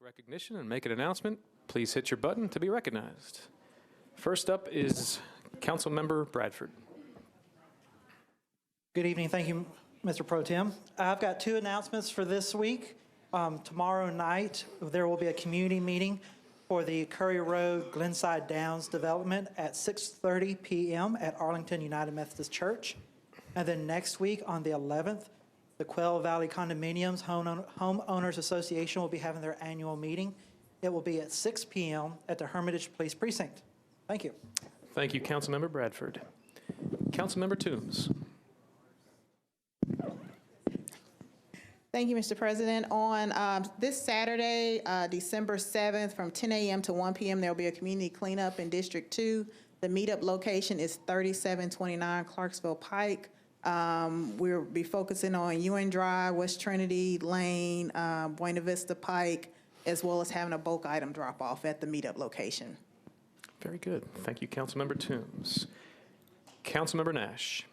Recognition and make an announcement. Please hit your button to be recognized. First up is Councilmember Bradford. Good evening. Thank you, Mr. Pro Tem. I've got two announcements for this week. Tomorrow night, there will be a community meeting for the Curry Road Glenside Downs development at 6:30 p.m. at Arlington United Methodist Church. And then next week on the 11th, the Quail Valley Condominiums Homeowners Association will be having their annual meeting. It will be at 6 p.m. at the Hermitage Police Precinct. Thank you. Thank you, Councilmember Bradford. Councilmember Toombs. Thank you, Mr. President. On this Saturday, December 7th, from 10 a.m. to 1 p.m., there will be a community cleanup in District 2. The meetup location is 3729 Clarksville Pike. We'll be focusing on Ewing Drive, West Trinity Lane, Buena Vista Pike, as well as having a bulk item drop-off at the meetup location. Very good. Thank you, Councilmember Toombs. Councilmember Nash.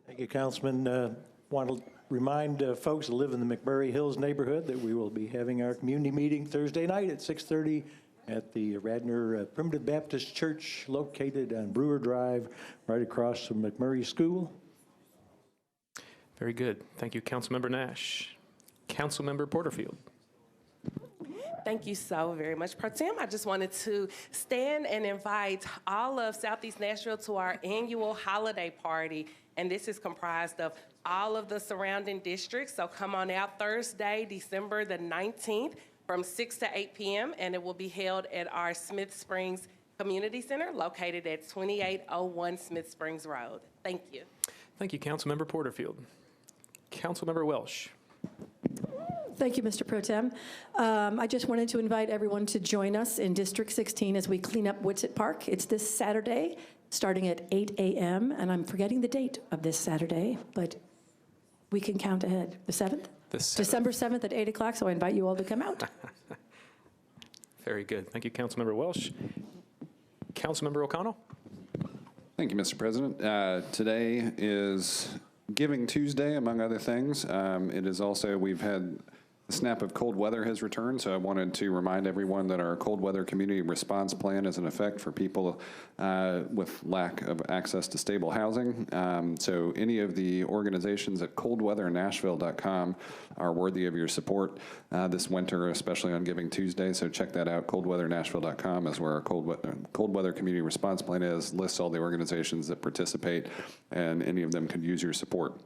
Thank you, Councilman. Want to remind folks that live in the McMurray Hills neighborhood that we will be having our community meeting Thursday night at 6:30 at the Radnor Primitive Baptist Church located on Brewer Drive, right across from McMurray School. Very good. Thank you, Councilmember Nash. Councilmember Porterfield. Thank you so very much, Pro Tem. I just wanted to stand and invite all of Southeast Nashville to our annual holiday party. And this is comprised of all of the surrounding districts. So come on out Thursday, December the 19th from 6 to 8 p.m. And it will be held at our Smith Springs Community Center located at 2801 Smith Springs Road. Thank you. Thank you, Councilmember Porterfield. Councilmember Welsh. Thank you, Mr. Pro Tem. I just wanted to invite everyone to join us in District 16 as we clean up Whitsett Park. It's this Saturday, starting at 8 a.m., and I'm forgetting the date of this Saturday, but we can count ahead. The 7th? The 7th. December 7th at 8 o'clock, so I invite you all to come out. Very good. Thank you, Councilmember Welsh. Councilmember O'Connell. Thank you, Mr. President. Today is Giving Tuesday, among other things. It is also, we've had the snap of cold weather has returned, so I wanted to remind everyone that our cold weather community response plan is in effect for people with lack of access to stable housing. So any of the organizations at coldweathernashville.com are worthy of your support this winter, especially on Giving Tuesday. So check that out. Coldweathernashville.com is where our cold weather community response plan is. Lists all the organizations that participate, and any of them could use your support.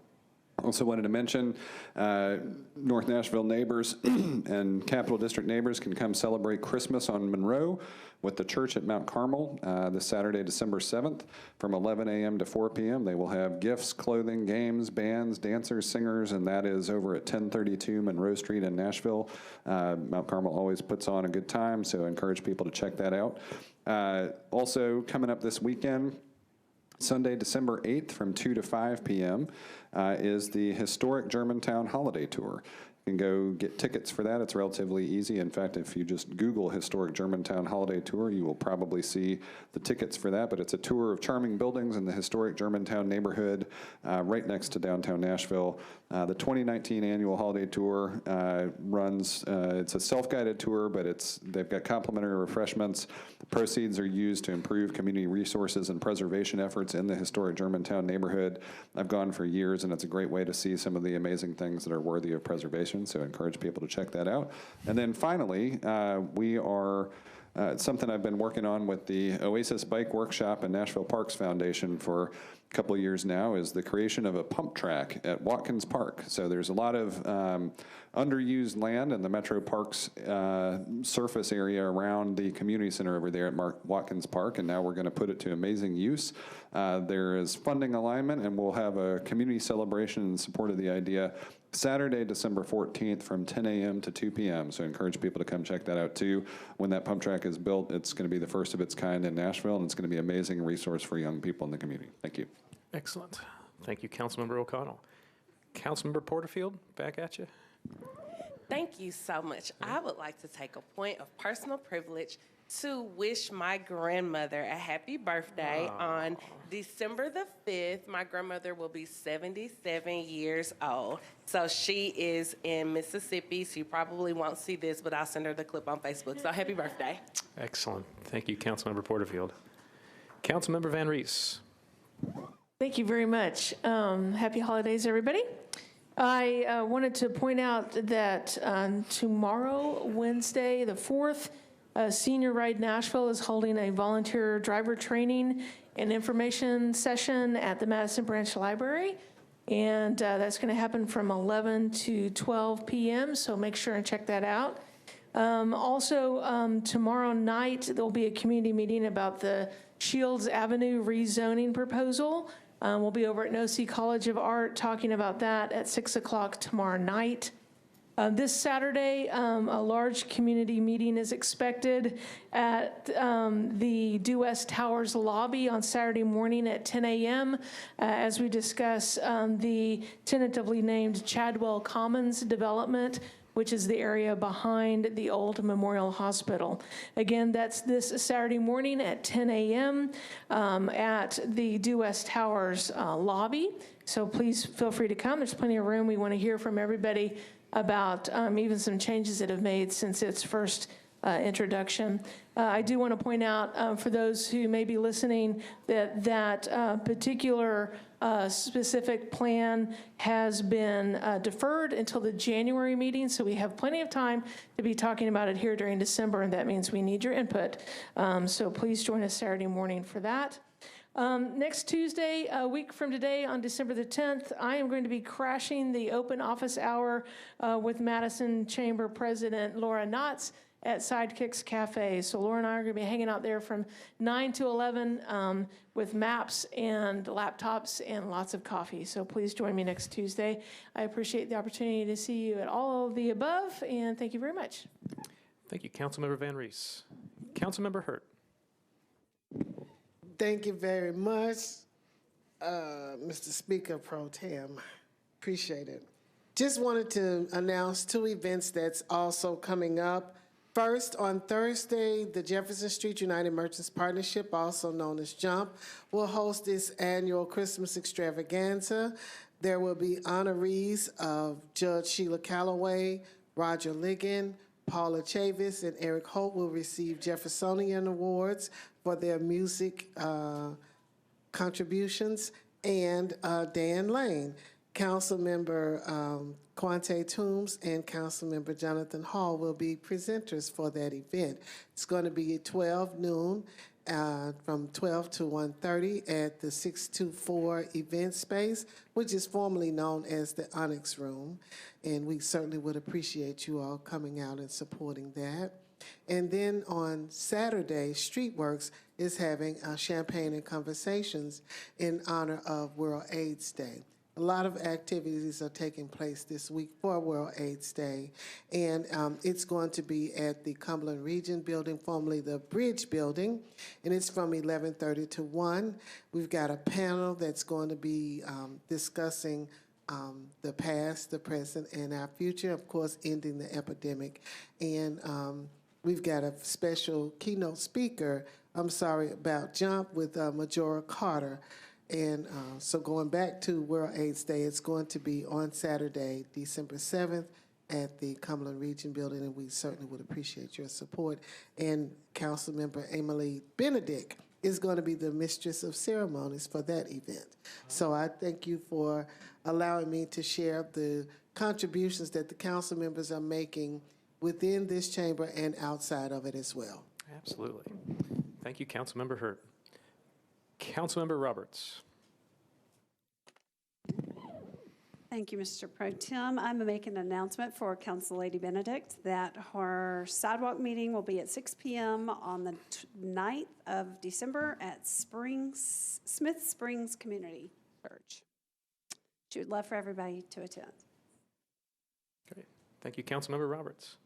Also wanted to mention North Nashville neighbors and Capital District neighbors can come celebrate Christmas on Monroe with the church at Mount Carmel this Saturday, December 7th from 11 a.m. to 4 p.m. They will have gifts, clothing, games, bands, dancers, singers, and that is over at 1032 Monroe Street in Nashville. Mount Carmel always puts on a good time, so I encourage people to check that out. Also coming up this weekend, Sunday, December 8th from 2 to 5 p.m. Is the Historic Germantown Holiday Tour. You can go get tickets for that. It's relatively easy. In fact, if you just Google Historic Germantown Holiday Tour, you will probably see the tickets for that. But it's a tour of charming buildings in the historic Germantown neighborhood right next to downtown Nashville. The 2019 annual holiday tour runs, it's a self-guided tour, but they've got complimentary refreshments. The proceeds are used to improve community resources and preservation efforts in the historic Germantown neighborhood. I've gone for years, and it's a great way to see some of the amazing things that are worthy of preservation. So I encourage people to check that out. And then finally, we are, it's something I've been working on with the Oasis Bike Workshop and Nashville Parks Foundation for a couple of years now, is the creation of a pump track at Watkins Park. So there's a lot of underused land in the Metro Parks surface area around the community center over there at Watkins Park, and now we're going to put it to amazing use. There is funding alignment, and we'll have a community celebration in support of the idea Saturday, December 14th from 10 a.m. to 2 p.m. So I encourage people to come check that out too. When that pump track is built, it's going to be the first of its kind in Nashville, and it's going to be an amazing resource for young people in the community. Thank you. Excellent. Thank you, Councilmember O'Connell. Councilmember Porterfield, back at you. Thank you so much. I would like to take a point of personal privilege to wish my grandmother a happy birthday on December the 5th. My grandmother will be 77 years old. So she is in Mississippi. She probably won't see this, but I'll send her the clip on Facebook. So happy birthday. Excellent. Thank you, Councilmember Porterfield. Councilmember Van Rees. Thank you very much. Happy holidays, everybody. I wanted to point out that tomorrow, Wednesday, the 4th, Senior Ride Nashville is holding a volunteer driver training and information session at the Madison Branch Library. And that's going to happen from 11 to 12 p.m., so make sure and check that out. Also, tomorrow night, there'll be a community meeting about the Shields Avenue rezoning proposal. We'll be over at NOC College of Art talking about that at 6 o'clock tomorrow night. This Saturday, a large community meeting is expected at the Due West Towers lobby on Saturday morning at 10 a.m. As we discuss the tentatively named Chadwell Commons development, which is the area behind the old Memorial Hospital. Again, that's this Saturday morning at 10 a.m. At the Due West Towers lobby. So please feel free to come. There's plenty of room. We want to hear from everybody about even some changes that have made since its first introduction. I do want to point out for those who may be listening that particular specific plan has been deferred until the January meeting, so we have plenty of time to be talking about it here during December, and that means we need your input. So please join us Saturday morning for that. Next Tuesday, a week from today, on December the 10th, I am going to be crashing the open office hour with Madison Chamber President Laura Knotts at Sidekicks Cafe. So Laura and I are going to be hanging out there from 9 to 11 with maps and laptops and lots of coffee. So please join me next Tuesday. I appreciate the opportunity to see you at all of the above, and thank you very much. Thank you, Councilmember Van Rees. Councilmember Hurt. Thank you very much, Mr. Speaker Pro Tem. Appreciate it. Just wanted to announce 2 events that's also coming up. First, on Thursday, the Jefferson Street United Merchants Partnership, also known as JUMP, will host its annual Christmas extravaganza. There will be honorees of Judge Sheila Calloway, Roger Ligon, Paula Chavis, and Eric Holt will receive Jeffersonian Awards for their music contributions, and Dan Lane. Councilmember Quante Toombs and Councilmember Jonathan Hall will be presenters for that event. It's going to be at 12 noon, from 12 to 1:30 at the 624 event space, which is formerly known as the Onyx Room. And we certainly would appreciate you all coming out and supporting that. And then on Saturday, Streetworks is having champagne and conversations in honor of World AIDS Day. A lot of activities are taking place this week for World AIDS Day, and it's going to be at the Cumberland Region Building, formerly the Bridge Building, and it's from 11:30 to 1. We've got a panel that's going to be discussing the past, the present, and our future, of course, ending the epidemic. And we've got a special keynote speaker, about JUMP with Majora Carter. And so going back to World AIDS Day, it's going to be on Saturday, December 7th at the Cumberland Region Building, and we certainly would appreciate your support. And Councilmember Emily Benedict is going to be the mistress of ceremonies for that event. So I thank you for allowing me to share the contributions that the council members are making within this chamber and outside of it as well. Absolutely. Thank you, Councilmember Hurt. Councilmember Roberts. Thank you, Mr. Pro Tem. I'm going to make an announcement for Council Lady Benedict that her sidewalk meeting will be at 6 p.m. on the 9th of December at Smith Springs Community Church. She would love for everybody to attend. Great. Thank you, Councilmember Roberts.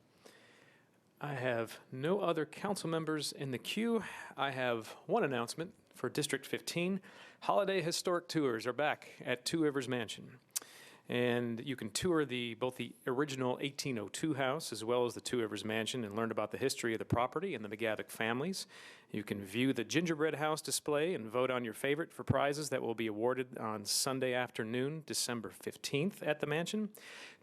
I have no other council members in the queue. I have one announcement for District 15. Holiday Historic Tours are back at Two Rivers Mansion. And you can tour both the original 1802 house as well as the Two Rivers Mansion and learn about the history of the property and the McGavick families. You can view the gingerbread house display and vote on your favorite for prizes that will be awarded on Sunday afternoon, December 15th at the mansion.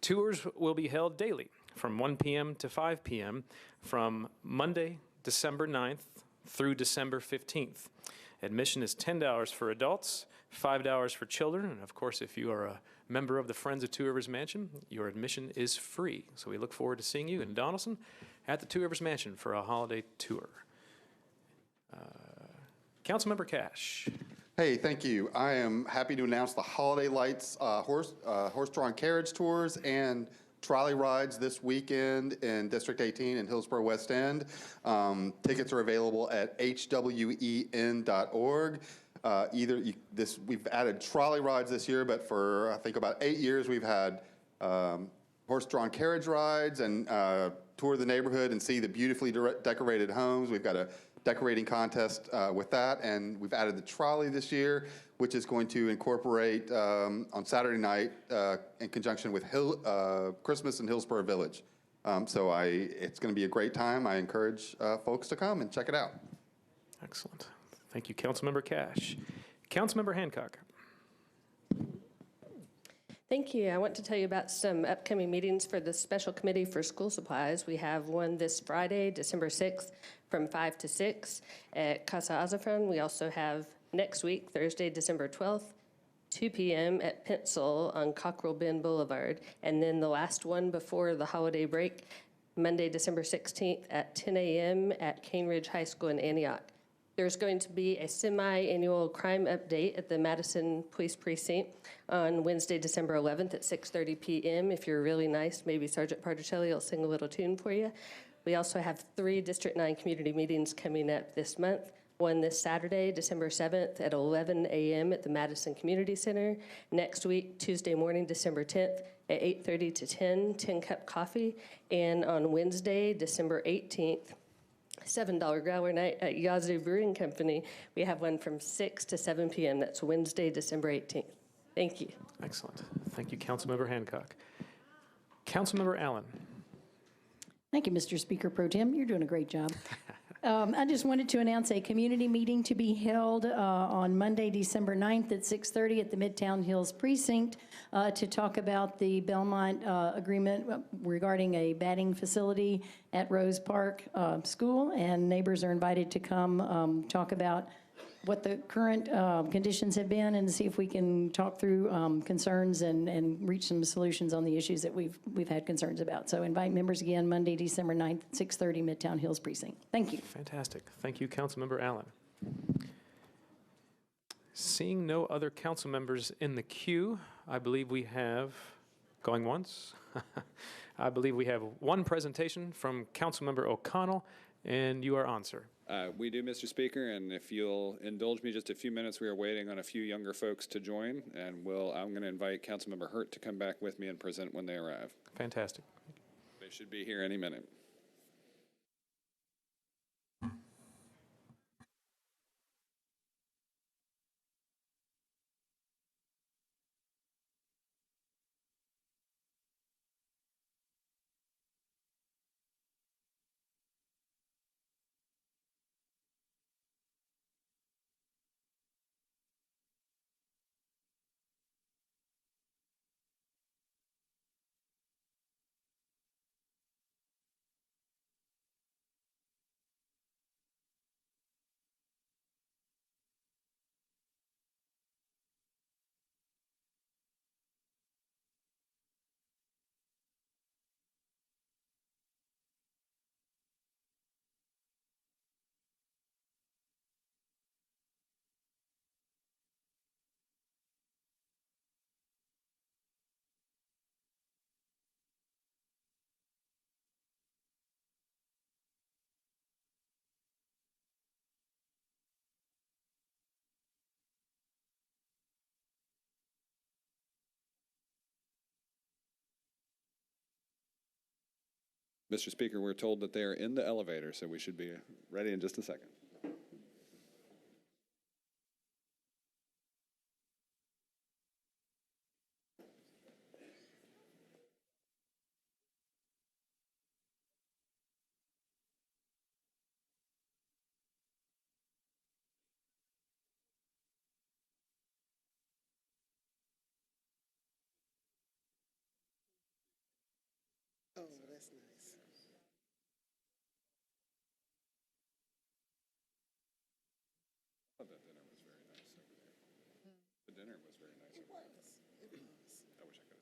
Tours will be held daily from 1 p.m. to 5 p.m. from Monday, December 9th through December 15th. Admission is $10 for adults, $5 for children, and of course, if you are a member of the Friends of Two Rivers Mansion, your admission is free. So we look forward to seeing you in Donaldson at the Two Rivers Mansion for a holiday tour. Councilmember Cash. Hey, thank you. I am happy to announce the Holiday Lights horse-drawn carriage tours and trolley rides this weekend in District 18 in Hillsborough West End. Tickets are available at hwen.org. We've added trolley rides this year, but for I think about 8 years we've had horse-drawn carriage rides and tour the neighborhood and see the beautifully decorated homes. We've got a decorating contest with that, and we've added the trolley this year, which is going to incorporate on Saturday night in conjunction with Christmas in Hillsborough Village. It's going to be a great time. I encourage folks to come and check it out. Excellent. Thank you, Councilmember Cash. Councilmember Hancock. Thank you. I want to tell you about some upcoming meetings for the Special Committee for School Supplies. We have one this Friday, December 6th, from 5 to 6 at Casa Azafran. We also have next week, Thursday, December 12th, 2 p.m. at Pencil on Cockrell Bend Boulevard. And then the last one before the holiday break, Monday, December 16th at 10 a.m. at Cane Ridge High School in Antioch. There's going to be a semi-annual crime update at the Madison Police Precinct on Wednesday, December 11th at 6:30 p.m. If you're really nice, maybe Sergeant Particelli will sing a little tune for you. We also have 3 District 9 community meetings coming up this month. One this Saturday, December 7th at 11 a.m. at the Madison Community Center. Next week, Tuesday morning, December 10th at 8:30 to 10 cup coffee. And on Wednesday, December 18th, $7 growler night at Yazoo Brewing Company. We have one from 6 to 7 p.m. That's Wednesday, December 18th. Thank you. Excellent. Thank you, Councilmember Hancock. Councilmember Allen. Thank you, Mr. Speaker Pro Tem. You're doing a great job. I just wanted to announce a community meeting to be held on Monday, December 9th at 6:30 at the Midtown Hills Precinct to talk about the Belmont agreement regarding a batting facility at Rose Park School, and neighbors are invited to come talk about what the current conditions have been and see if we can talk through concerns and reach some solutions on the issues that we've had concerns about. So invite members again Monday, December 9th, 6:30, Midtown Hills Precinct. Thank you. Fantastic. Thank you, Councilmember Allen. Seeing no other council members in the queue, I believe we have, going once, I believe we have one presentation from Councilmember O'Connell, and you are on, sir. We do, Mr. Speaker, and if you'll indulge me just a few minutes, we are waiting on a few younger folks to join, and I'm going to invite Councilmember Hurt to come back with me and present when they arrive. Fantastic. They should be here any minute. Mr. Speaker, we're told that they are in the elevator, so we should be ready in just a second. That's nice. Oh, the dinner was very nice over there. The dinner was very nice over there. I wish I could have stayed.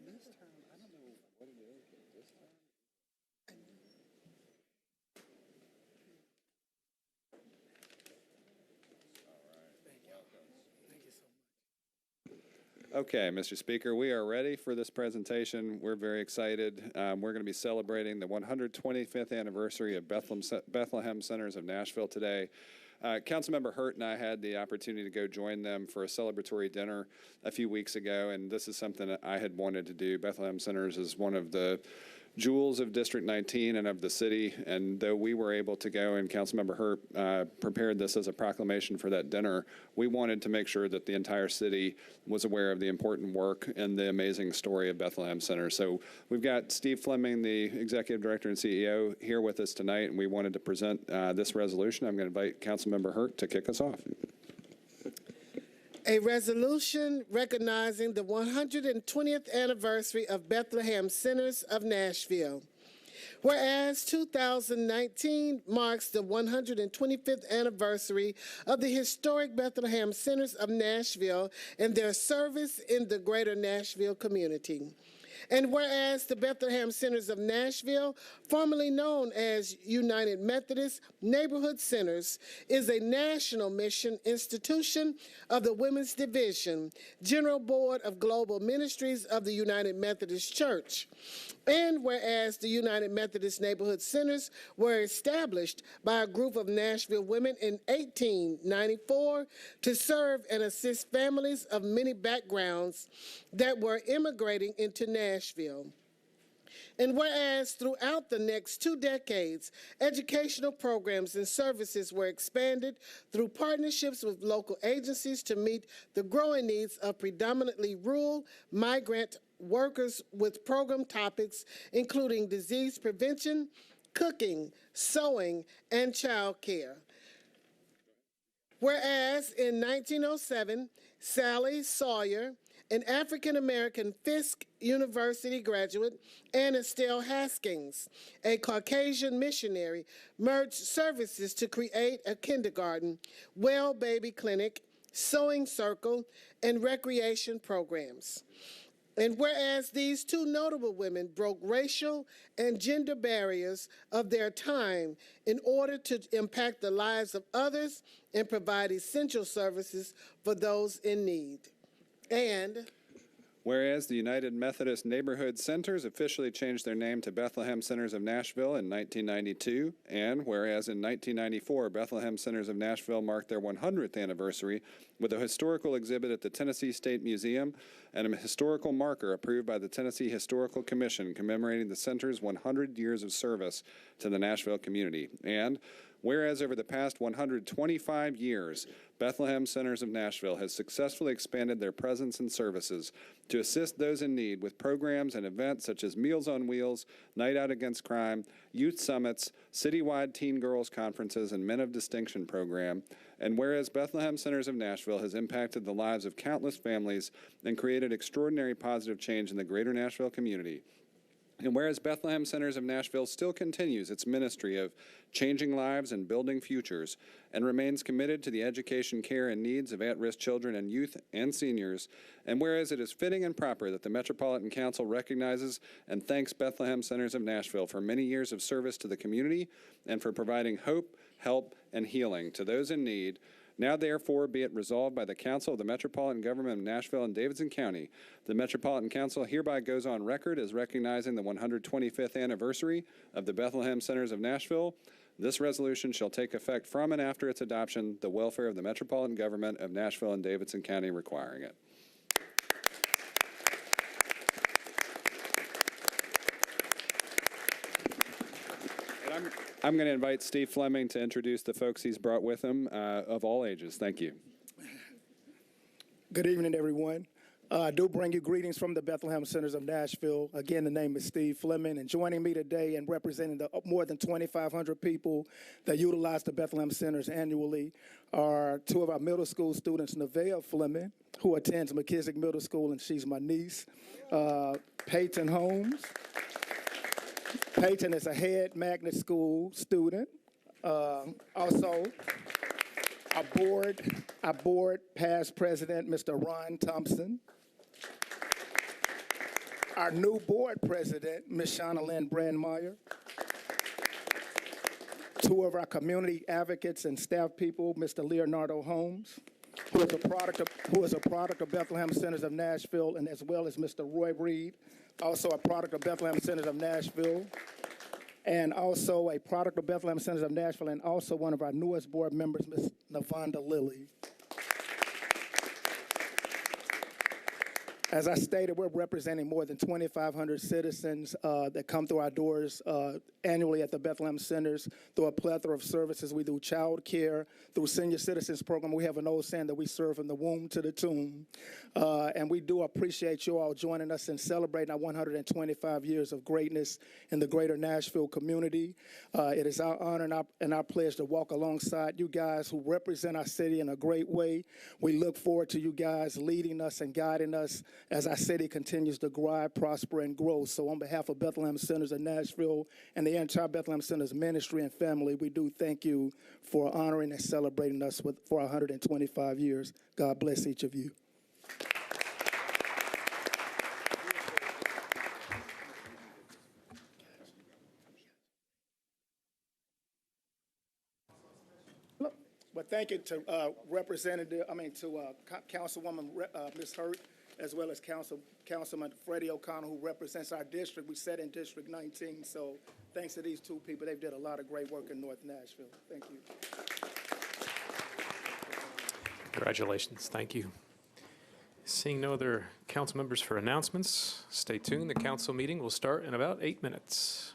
This time, I don't know what it is, but this time. Okay, Mr. Speaker, we are ready for this presentation. We're very excited. We're going to be celebrating the 125th anniversary of Bethlehem Centers of Nashville today. Councilmember Hurt and I had the opportunity to go join them for a celebratory dinner a few weeks ago, and this is something that I had wanted to do. Bethlehem Centers is one of the jewels of District 19 and of the city, and though we were able to go and Councilmember Hurt prepared this as a proclamation for that dinner, we wanted to make sure that the entire city was aware of the important work and the amazing story of Bethlehem Center. So we've got Steve Fleming, the Executive Director and CEO, here with us tonight, and we wanted to present this resolution. I'm going to invite Councilmember Hurt to kick us off. A resolution recognizing the 120th anniversary of Bethlehem Centers of Nashville. Whereas 2019 marks the 125th anniversary of the historic Bethlehem Centers of Nashville and their service in the greater Nashville community. And whereas the Bethlehem Centers of Nashville, formerly known as United Methodist Neighborhood Centers, is a national mission institution of the Women's Division, General Board of Global Ministries of the United Methodist Church. And whereas the United Methodist Neighborhood Centers were established by a group of Nashville women in 1894 to serve and assist families of many backgrounds that were immigrating into Nashville. And whereas throughout the next 2 decades, educational programs and services were expanded through partnerships with local agencies to meet the growing needs of predominantly rural migrant workers with program topics including disease prevention, cooking, sewing, and child care. Whereas in 1907, Sally Sawyer, an African-American Fisk University graduate, and Estelle Haskins, a Caucasian missionary, merged services to create a kindergarten, well baby clinic, sewing circle, and recreation programs. And whereas these 2 notable women broke racial and gender barriers of their time in order to impact the lives of others and provide essential services for those in need. And whereas the United Methodist Neighborhood Centers officially changed their name to Bethlehem Centers of Nashville in 1992, and whereas in 1994, Bethlehem Centers of Nashville marked their 100th anniversary with a historical exhibit at the Tennessee State Museum and a historical marker approved by the Tennessee Historical Commission commemorating the center's 100 years of service to the Nashville community. And whereas over the past 125 years, Bethlehem Centers of Nashville has successfully expanded their presence and services to assist those in need with programs and events such as Meals on Wheels, Night Out Against Crime, youth summits, citywide teen girls conferences, and Men of Distinction program. And whereas Bethlehem Centers of Nashville has impacted the lives of countless families and created extraordinary positive change in the greater Nashville community. And whereas Bethlehem Centers of Nashville still continues its ministry of changing lives and building futures and remains committed to the education, care, and needs of at-risk children and youth and seniors, and whereas it is fitting and proper that the Metropolitan Council recognizes and thanks Bethlehem Centers of Nashville for many years of service to the community and for providing hope, help, and healing to those in need, now therefore be it resolved by the Council of the Metropolitan Government of Nashville and Davidson County, the Metropolitan Council hereby goes on record as recognizing the 125th anniversary of the Bethlehem Centers of Nashville. This resolution shall take effect from and after its adoption, the welfare of the Metropolitan Government of Nashville and Davidson County requiring it. I'm going to invite Steve Fleming to introduce the folks he's brought with him of all ages. Thank you. Good evening, everyone. I do bring you greetings from the Bethlehem Centers of Nashville. Again, the name is Steve Fleming, and joining me today and representing the more than 2,500 people that utilize the Bethlehem Centers annually are two of our middle school students, Nevaeh Fleming, who attends McKissick Middle School, and she's my niece, Peyton Holmes. Peyton is a head magnet school student. Also, our board past president, Mr. Ron Thompson. Our new board president, Ms. Shauna Lynn Brandmeier. Two of our community advocates and staff people, Mr. Leonardo Holmes, who is a product of Bethlehem Centers of Nashville, and as well as Mr. Roy Reed, also a product of Bethlehem Centers of Nashville, and also a product of Bethlehem Centers of Nashville, and also one of our newest board members, Ms. Navonda Lilly. As I stated, we're representing more than 2,500 citizens that come through our doors annually at the Bethlehem Centers through a plethora of services. We do child care, through senior citizens program. We have an old saying that we serve from the womb to the tomb. And we do appreciate you all joining us in celebrating our 125 years of greatness in the greater Nashville community. It is our honor and our pleasure to walk alongside you guys who represent our city in a great way. We look forward to you guys leading us and guiding us as our city continues to grow, prosper, and grow. So on behalf of Bethlehem Centers of Nashville and the entire Bethlehem Centers ministry and family, we do thank you for honoring and celebrating us for 125 years. God bless each of you. But thank you to Councilwoman Ms. Hurt, as well as Councilman Freddie O'Connell, who represents our district. We sat in District 19, so thanks to these two people, they've did a lot of great work in North Nashville. Thank you. Congratulations. Thank you. Seeing no other council members for announcements, stay tuned. The council meeting will start in about 8 minutes.